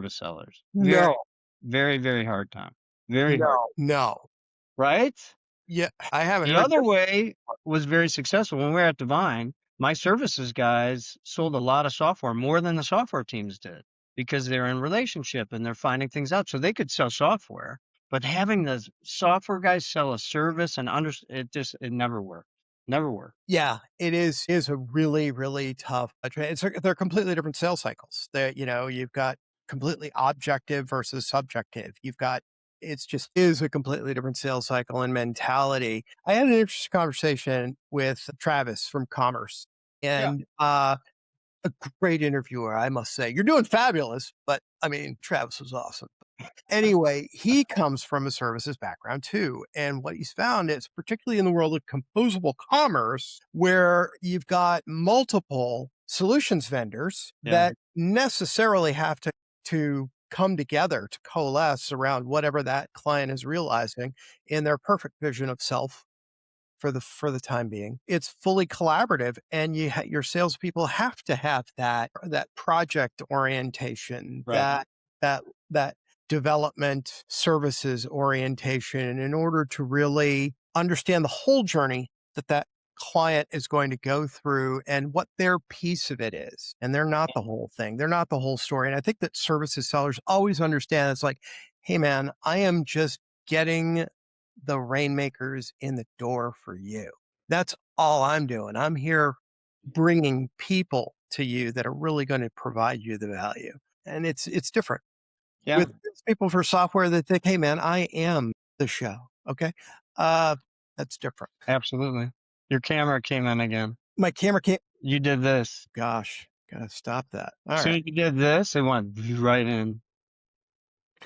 Speaker 3: sellers. Very, very, very hard time. Very hard.
Speaker 2: No.
Speaker 3: Right?
Speaker 2: Yeah, I haven't
Speaker 3: The
Speaker 2: heard
Speaker 3: other
Speaker 2: this.
Speaker 3: way was very successful. When we were at Divine, my services guys sold a lot of software, more than the software teams did, because they're in relationship and they're finding things out. So they could sell software, but having the software guys sell a service and it never worked. Never worked.
Speaker 2: Yeah, it is a really, really tough. They're completely different sales cycles. You've got completely objective versus subjective. It's just is a completely different sales cycle and mentality. I had an interesting conversation with Travis from Commerce, and a great interviewer, I must say. You're doing fabulous, but I mean, Travis was awesome. Anyway, he comes from a services background too. And what he's found is, particularly in the world of composable commerce, where you've got multiple solutions vendors that necessarily have to come together to coalesce around whatever that client is realizing in their perfect vision of self for the time being. It's fully collaborative, and your salespeople have to have that project orientation,
Speaker 3: Right.
Speaker 2: that development services orientation, in order to really understand the whole journey that client is going to go through and what their piece of it is. And they're not the whole thing. They're not the whole story. And I think that services sellers always understand it's like, hey man, I am just getting the rainmakers in the door for you. That's all I'm doing. I'm here bringing people to you that are really going to provide you the value. And it's different.
Speaker 3: Yeah.
Speaker 2: With people for software that think, hey man, I am the show. Okay. That's different.
Speaker 3: Absolutely. Your camera came in again.
Speaker 2: My camera can't.
Speaker 3: You did this.
Speaker 2: Gosh, gotta stop that. All
Speaker 3: As soon
Speaker 2: right.
Speaker 3: as you did this, it went right in.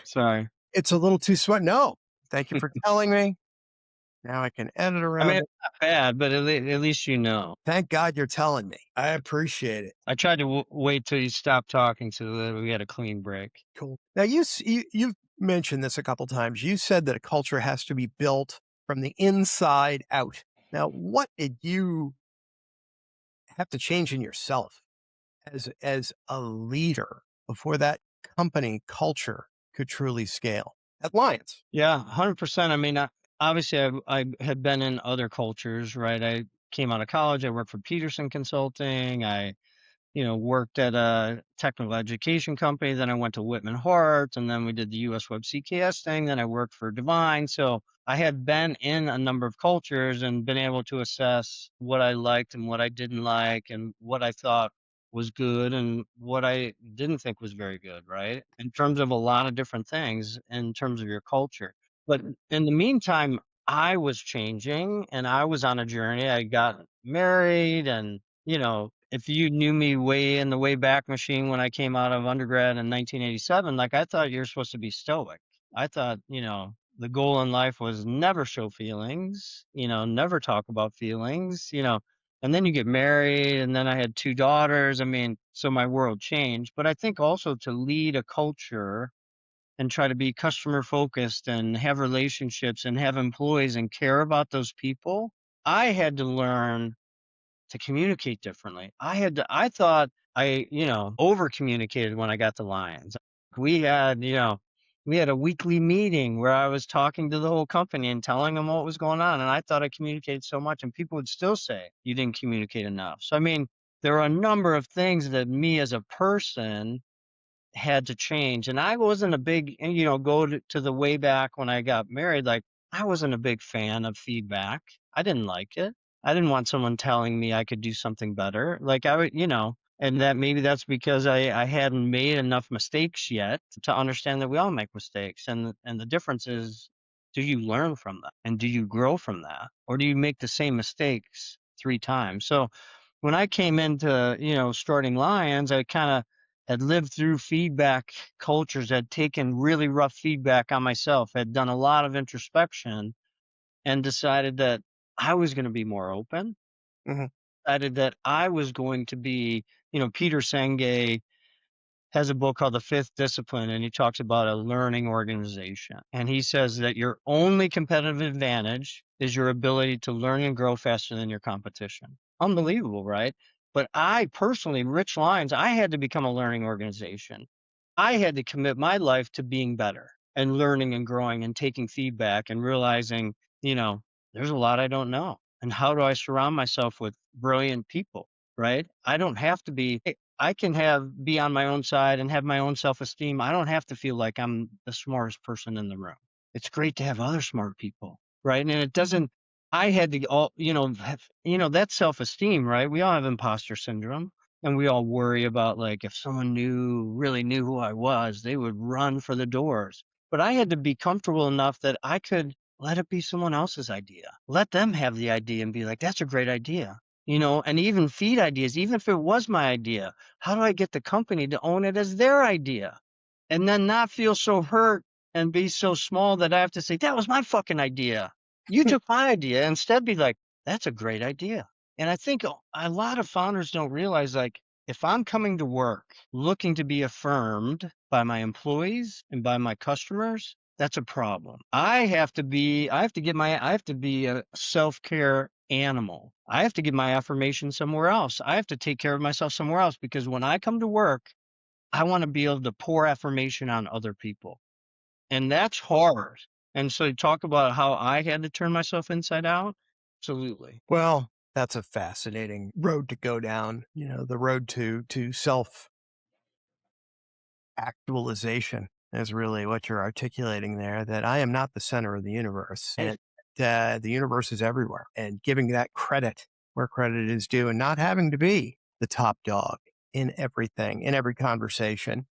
Speaker 3: Sorry.
Speaker 2: It's a little too sweat. No, thank you for telling me. Now I can edit
Speaker 3: I
Speaker 2: around
Speaker 3: mean,
Speaker 2: it.
Speaker 3: it's not bad, but at least you know.
Speaker 2: Thank God you're telling me. I appreciate it.
Speaker 3: I tried to wait till you stopped talking so that we had a clean break.
Speaker 2: Cool. Now you've mentioned this a couple times. You said that a culture has to be built from the inside out. Now, what did you have to change in yourself as a leader before that company culture could truly scale at Lyons?
Speaker 3: Yeah, 100%. I mean, obviously, I had been in other cultures, right? I came out of college. I worked for Peterson Consulting. I worked at a technical education company. Then I went to Whitman Hart, and then we did the US Web CKS thing. Then I worked for Divine. So I had been in a number of cultures and been able to assess what I liked and what I didn't like, and what I thought was good and what I didn't think was very good, right? In terms of a lot of different things in terms of your culture. But in the meantime, I was changing and I was on a journey. I got married, and if you knew me way in the way back machine when I came out of undergrad in 1987, like, I thought you're supposed to be stoic. I thought, the goal in life was never show feelings, never talk about feelings, and then you get married, and then I had 2 daughters. I mean, so my world changed. But I think also to lead a culture and try to be customer focused and have relationships and have employees and care about those people, I had to learn to communicate differently. I thought I, over communicated when I got to Lyons. We had, we had a weekly meeting where I was talking to the whole company and telling them what was going on. And I thought I communicated so much, and people would still say, you didn't communicate enough. So, I mean, there are a number of things that me as a person had to change. And I wasn't a big, go to the way back when I got married, like I wasn't a big fan of feedback. I didn't like it. I didn't want someone telling me I could do something better. Like I would, and that maybe that's because I hadn't made enough mistakes yet to understand that we all make mistakes. And the difference is, do you learn from that? And do you grow from that? Or do you make the same mistakes 3 times? So when I came into, starting Lyons, I kind of had lived through feedback cultures, had taken really rough feedback on myself, had done a lot of introspection, and decided that I was going to be more open.
Speaker 2: Mhm.
Speaker 3: Decided that I was going to be, Peter Senge has a book called The Fifth Discipline, and he talks about a learning organization. And he says that your only competitive advantage is your ability to learn and grow faster than your competition. Unbelievable, right? But I personally, Rich Lyons, I had to become a learning organization. I had to commit my life to being better and learning and growing and taking feedback and realizing, there's a lot I don't know. And how do I surround myself with brilliant people? Right? I don't have to be, I can be on my own side and have my own self-esteem. I don't have to feel like I'm the smartest person in the room. It's great to have other smart people, right? And it doesn't, I had to all, that's self-esteem, right? We all have imposter syndrome, and we all worry about, like, if someone really knew who I was, they would run for the doors. But I had to be comfortable enough that I could let it be someone else's idea. Let them have the idea and be like, that's a great idea. And even feed ideas, even if it was my idea, how do I get the company to own it as their idea? And then not feel so hurt and be so small that I have to say, that was my fucking idea. You took my idea. Instead, be like, that's a great idea. And I think a lot of founders don't realize, like, if I'm coming to work looking to be affirmed by my employees and by my customers, that's a problem. I have to be a self-care animal. I have to get my affirmation somewhere else. I have to take care of myself somewhere else, because when I come to work, I want to be able to pour affirmation on other people. And that's hard. And so you talk about how I had to turn myself inside out. Absolutely.
Speaker 2: Well, that's a fascinating road to go down. The road to self actualization is really what you're articulating there. That I am not the center of the universe, and the universe is everywhere. And giving that credit where credit is due, and not having to be the top dog in everything, in every conversation.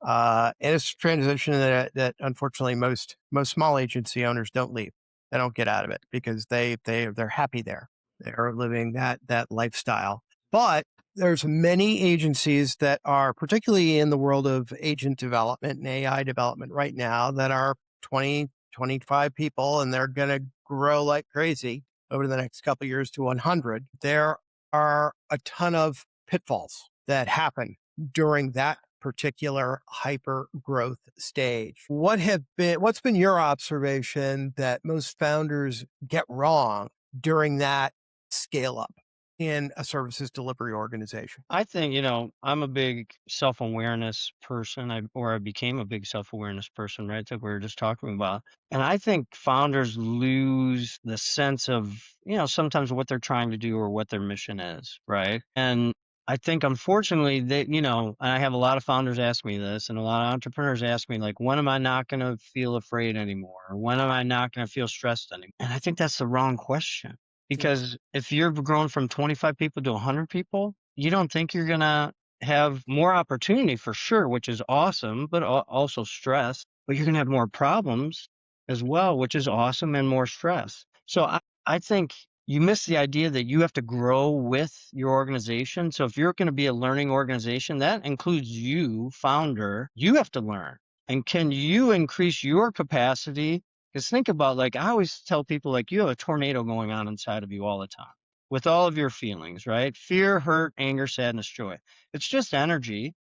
Speaker 2: And it's a transition that unfortunately most small agency owners don't leave. They don't get out of it because they're happy there. They're living that lifestyle. But there's many agencies that are, particularly in the world of agent development and AI development right now, that are 20, 25 people, and they're going to grow like crazy over the next couple of years to 100. There are a ton of pitfalls that happen during that particular hyper growth stage. What's been your observation that most founders get wrong during that scale up in a services delivery organization?
Speaker 3: I think, I'm a big self-awareness person. I became a big self-awareness person, right? That we were just talking about. And I think founders lose the sense of, sometimes what they're trying to do or what their mission is, right? And I think, unfortunately, that, I have a lot of founders ask me this, and a lot of entrepreneurs ask me, like, when am I not going to feel afraid anymore? Or when am I not going to feel stressed anymore? And I think that's the wrong question. Because if you're grown from 25 people to 100 people, you don't think you're going to have more opportunity, for sure, which is awesome, but also stress. But you're going to have more problems as well, which is awesome, and more stress. So I think you miss the idea that you have to grow with your organization. So if you're going to be a learning organization, that includes you, founder, you have to learn. And can you increase your capacity? Because think about, like, I always tell people, like, you have a tornado going on inside of you all the time with all of your feelings, right? Fear, hurt, anger, sadness, joy. It's just energy.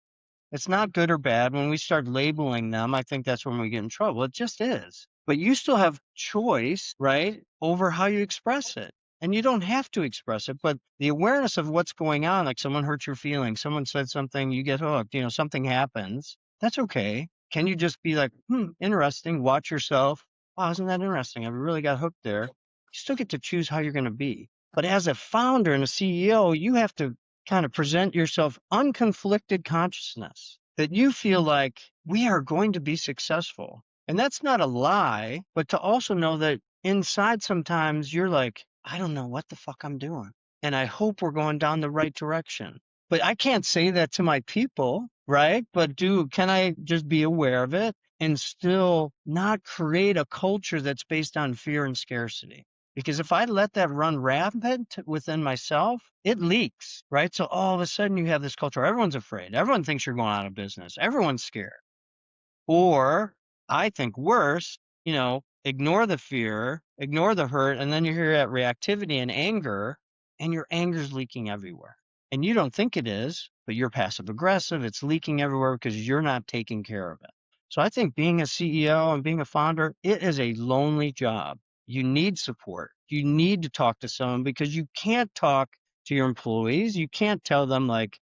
Speaker 3: It's not good or bad. When we start labeling them, I think that's when we get in trouble. It just is. But you still have choice, right, over how you express it. And you don't have to express it, but the awareness of what's going on, like someone hurt your feelings, someone said something, you get hooked, something happens. That's okay. Can you just be like, interesting, watch yourself. Wow, isn't that interesting? I really got hooked there. You still get to choose how you're going to be. But as a founder and a CEO, you have to kind of present yourself unconflicted consciousness that you feel like we are going to be successful. And that's not a lie, but to also know that inside sometimes you're like, I don't know what the fuck I'm doing. And I hope we're going down the right direction. But I can't say that to my people, right? But can I just be aware of it and still not create a culture that's based on fear and scarcity? Because if I let that run rampant within myself, it leaks, right? So all of a sudden you have this culture. Everyone's afraid. Everyone thinks you're going out of business. Everyone's scared. Or I think worse, ignore the fear, ignore the hurt, and then you hear that reactivity and anger, and your anger's leaking everywhere. And you don't think it is, but you're passive aggressive. It's leaking everywhere because you're not taking care of it. So I think being a CEO and being a founder, it is a lonely job. You need support. You need to talk to someone because you can't talk to your employees. You can't tell them like,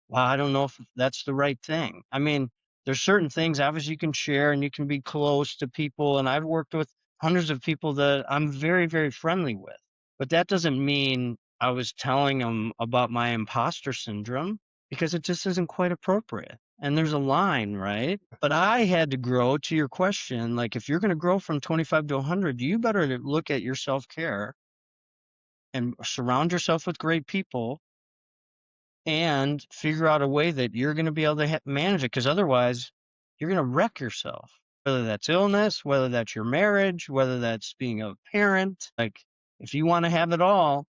Speaker 3: wow, I don't know if that's the right thing. I mean, there's certain things obviously you can share and you can be close to people. And I've worked with hundreds of people that I'm very, very friendly with. But that doesn't mean I was telling them about my imposter syndrome because it just isn't quite appropriate. And there's a line, right? But I had to grow to your question. Like, if you're going to grow from 25 to 100, you better look at your self-care and surround yourself with great people and figure out a way that you're going to be able to manage it. Because otherwise, you're going to wreck yourself, whether that's illness, whether that's your marriage, whether that's being a parent. Like, if you want to have it all,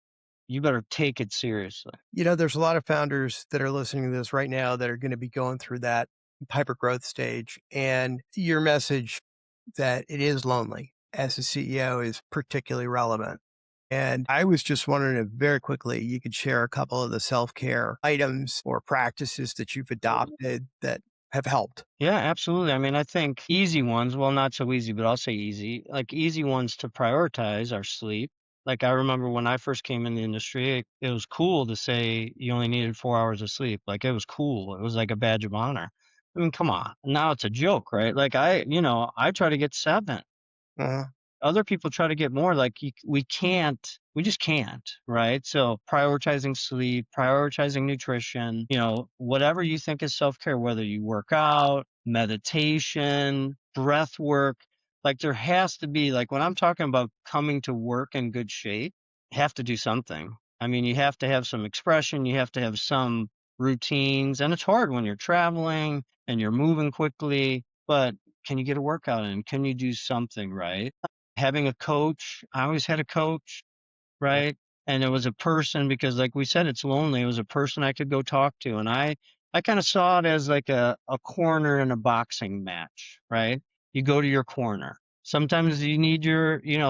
Speaker 3: you better take it seriously.
Speaker 2: There's a lot of founders that are listening to this right now that are going to be going through that hyper growth stage. And your message that it is lonely as a CEO is particularly relevant. And I was just wondering if very quickly you could share a couple of the self-care items or practices that you've adopted that have helped.
Speaker 3: Yeah, absolutely. I mean, I think easy ones, well, not so easy, but I'll say easy, like easy ones to prioritize are sleep. Like I remember when I first came in the industry, it was cool to say you only needed 4 hours of sleep. Like it was cool. It was like a badge of honor. I mean, come on. Now it's a joke, right? Like I try to get 7.
Speaker 2: Uh-huh.
Speaker 3: Other people try to get more. Like we just can't, right? So prioritizing sleep, prioritizing nutrition, whatever you think is self-care, whether you work out, meditation, breath work, like there has to be, like when I'm talking about coming to work in good shape, you have to do something. I mean, you have to have some expression, you have to have some routines, and it's hard when you're traveling and you're moving quickly, but can you get a workout in? Can you do something, right? Having a coach, I always had a coach, right? And it was a person because like we said, it's lonely. It was a person I could go talk to. And I kind of saw it as like a corner in a boxing match, right? You go to your corner. Sometimes you need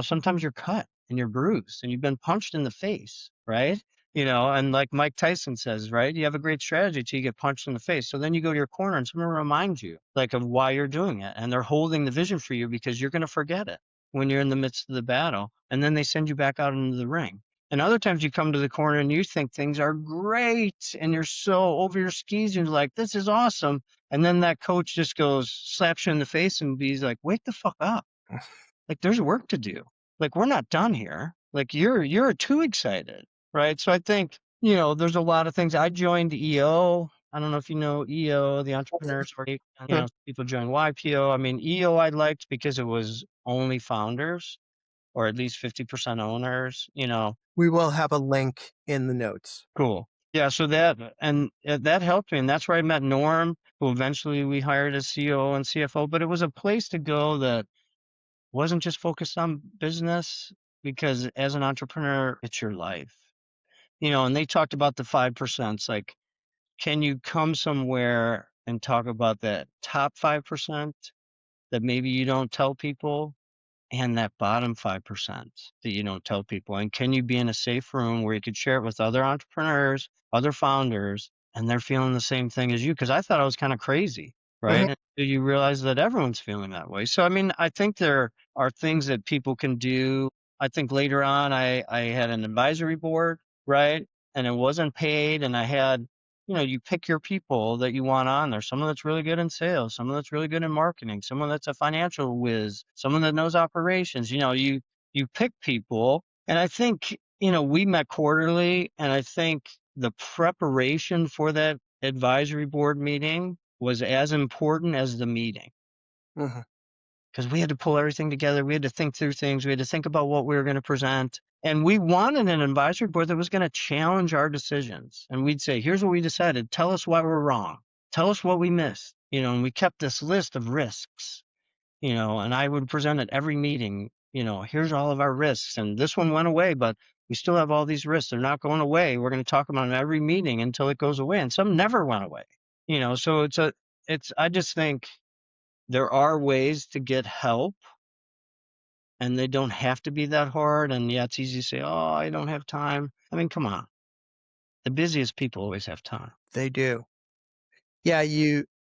Speaker 3: sometimes you're cut and you're bruised and you've been punched in the face, right? And like Mike Tyson says, right? You have a great strategy till you get punched in the face. So then you go to your corner and someone reminds you like of why you're doing it. And they're holding the vision for you because you're going to forget it when you're in the midst of the battle. And then they send you back out into the ring. And other times you come to the corner and you think things are great and you're so over your skis and you're like, this is awesome. And then that coach just slaps you in the face and he's like, wake the fuck up. Like there's work to do. Like we're not done here. Like you're too excited. Right. So I think, there's a lot of things. I joined EO. I don't know if you know EO, the Entrepreneurs Party. People join YPO. I mean, EO I liked because it was only founders or at least 50% owners,
Speaker 2: We will have a link in the notes.
Speaker 3: Cool. Yeah. So that helped me. And that's where I met Norm, who eventually we hired as CEO and CFO. But it was a place to go that wasn't just focused on business because as an entrepreneur, it's your life. And they talked about the 5%. Like, can you come somewhere and talk about that top 5% that maybe you don't tell people and that bottom 5% that you don't tell people? And can you be in a safe room where you could share it with other entrepreneurs, other founders, and they're feeling the same thing as you? Because I thought I was kind of crazy, right? And you realize that everyone's feeling that way. So, I mean, I think there are things that people can do. I think later on I had an advisory board, right? And it wasn't paid. And I had, you pick your people that you want on there. Someone that's really good in sales, someone that's really good in marketing, someone that's a financial whiz, someone that knows operations. You pick people. And I think, we met quarterly, and I think the preparation for that advisory board meeting was as important as the meeting,
Speaker 2: Mhm.
Speaker 3: because we had to pull everything together. We had to think through things. We had to think about what we were going to present. And we wanted an advisory board that was going to challenge our decisions. And we'd say, here's what we decided. Tell us why we're wrong. Tell us what we missed. And we kept this list of risks, and I would present at every meeting, here's all of our risks. And this one went away, but we still have all these risks. They're not going away. We're going to talk about them every meeting until it goes away. And some never went away, so I just think there are ways to get help, and they don't have to be that hard. And yeah, it's easy to say, oh, I don't have time. I mean, come on. The busiest people always have time.
Speaker 2: They do. Yeah,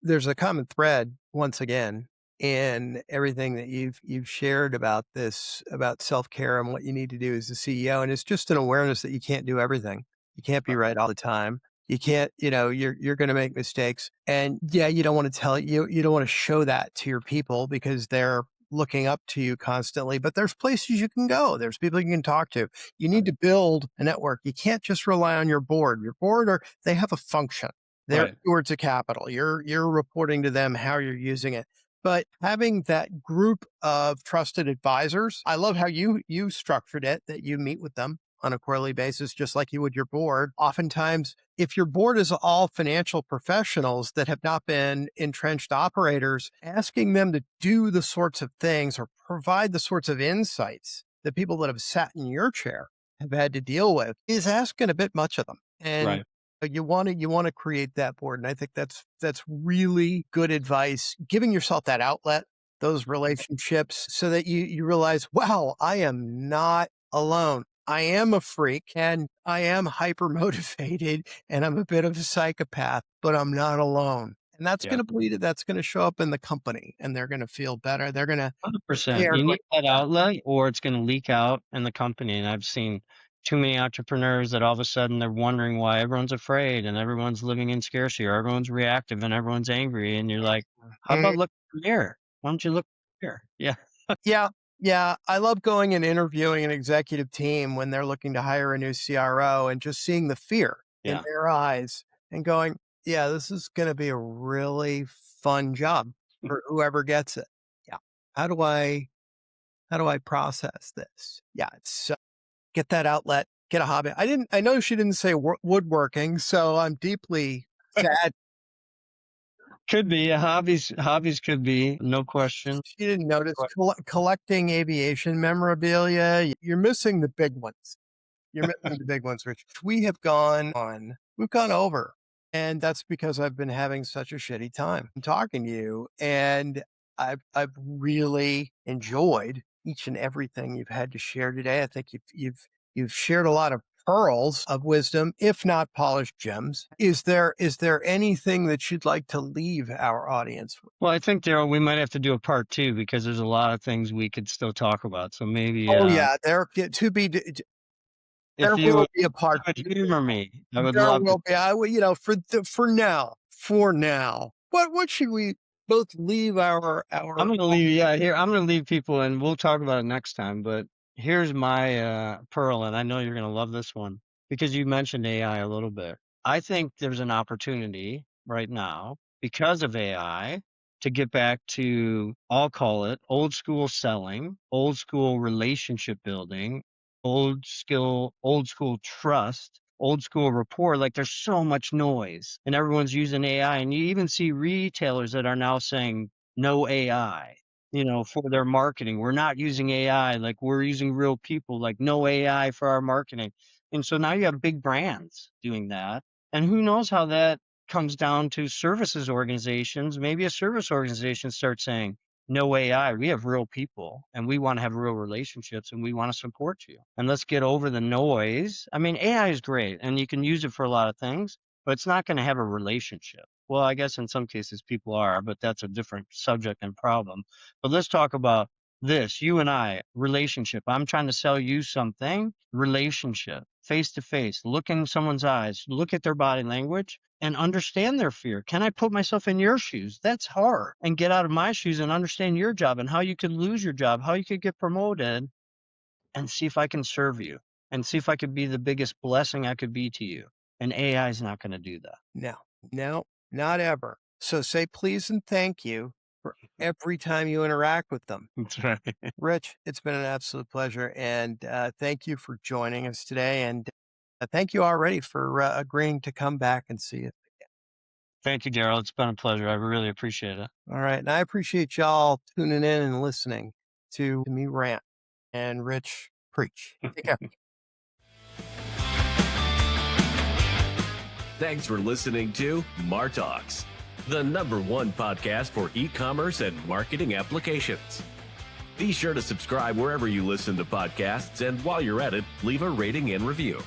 Speaker 2: there's a common thread once again in everything that you've shared about this, about self-care and what you need to do as a CEO. And it's just an awareness that you can't do everything. You can't be right all the time. You can't, you're going to make mistakes. And yeah, you don't want to you don't want to show that to your people because they're looking up to you constantly, but there's places you can go. There's people you can talk to. You need to build a network. You can't just rely on your board. Your board, they have a function. They're
Speaker 3: Right.
Speaker 2: stewards of capital. You're reporting to them how you're using it. But having that group of trusted advisors, I love how you structured it, that you meet with them on a quarterly basis, just like you would your board. Oftentimes, if your board is all financial professionals that have not been entrenched operators, asking them to do the sorts of things or provide the sorts of insights that people that have sat in your chair have had to deal with is asking a bit much of them. And
Speaker 3: Right.
Speaker 2: you want to create that board. And I think that's really good advice, giving yourself that outlet, those relationships, so that you realize, wow, I am not alone. I am a freak and I am hyper motivated and I'm a bit of a psychopath, but I'm not alone. And that's
Speaker 3: Yeah.
Speaker 2: going to bleed it. That's going to show up in the company and they're going to feel better. They're going to
Speaker 3: 100%.
Speaker 2: care.
Speaker 3: You need that outlet, or it's going to leak out in the company. And I've seen too many entrepreneurs that all of a sudden they're wondering why everyone's afraid and everyone's living in scarcity, or everyone's reactive and everyone's angry. And you're like, how about look in the mirror? Why don't you look in the mirror? Yeah.
Speaker 2: Yeah. Yeah. I love going and interviewing an executive team when they're looking to hire a new CRO and just seeing the fear in
Speaker 3: Yeah.
Speaker 2: their eyes and going, yeah, this is going to be a really fun job for whoever gets it. Yeah. How do I process this? Yeah. It's get that outlet, get a hobby. I know she didn't say woodworking, so I'm deeply sad.
Speaker 3: Could be. Hobbies could be, no question.
Speaker 2: She didn't notice collecting aviation memorabilia. You're missing the big ones. You're missing the big ones, Rich. We've gone over. And that's because I've been having such a shitty time talking to you. And I've really enjoyed each and everything you've had to share today. I think you've shared a lot of pearls of wisdom, if not polished gems. Is there anything that you'd like to leave our audience with?
Speaker 3: Well, I think, Darrell, we might have to do a part 2 because there's a lot of things we could still talk about. So maybe,
Speaker 2: Oh yeah, there to be. There
Speaker 3: if you
Speaker 2: will be a part.
Speaker 3: would humor me, I would
Speaker 2: There
Speaker 3: love to.
Speaker 2: will be. I would, for now. What should we both leave our?
Speaker 3: I'm gonna leave. Yeah, here I'm gonna leave people, and we'll talk about it next time. But here's my pearl, and I know you're gonna love this one because you mentioned AI a little bit. I think there's an opportunity right now because of AI to get back to, I'll call it old school selling, old school relationship building, old school trust, old school rapport. Like there's so much noise, and everyone's using AI, and you even see retailers that are now saying no AI, for their marketing. We're not using AI. Like we're using real people, like no AI for our marketing. And so now you have big brands doing that. And who knows how that comes down to services organizations. Maybe a service organization starts saying, no AI, we have real people and we want to have real relationships and we want to support you. And let's get over the noise. I mean, AI is great and you can use it for a lot of things, but it's not going to have a relationship. Well, I guess in some cases people are, but that's a different subject and problem. But let's talk about this, you and I, relationship. I'm trying to sell you something, relationship, face to face, look in someone's eyes, look at their body language and understand their fear. Can I put myself in your shoes? That's hard. And get out of my shoes and understand your job and how you could lose your job, how you could get promoted, and see if I can serve you and see if I could be the biggest blessing I could be to you. And AI is not going to do that.
Speaker 2: No, not ever. So say please and thank you for every time you interact with them.
Speaker 3: That's right.
Speaker 2: Rich, it's been an absolute pleasure. And thank you for joining us today. And thank you already for agreeing to come back and see it.
Speaker 3: Thank you, Darrell. It's been a pleasure. I really appreciate it.
Speaker 2: All right. And I appreciate y'all tuning in and listening to me rant and Rich preach. Take care.
Speaker 1: Thanks for listening to MarTalks, the #1 podcast for e-commerce and marketing applications. Be sure to subscribe wherever you listen to podcasts, and while you're at it, leave a rating and review.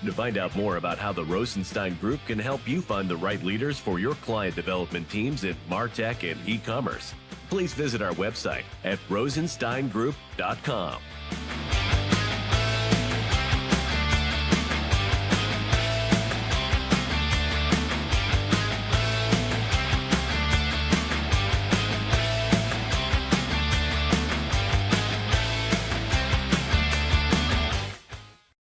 Speaker 1: To find out more about how the Rosenstein Group can help you find the right leaders for your client development teams in MarTech and e-commerce, please visit our website at rosensteingroup.com.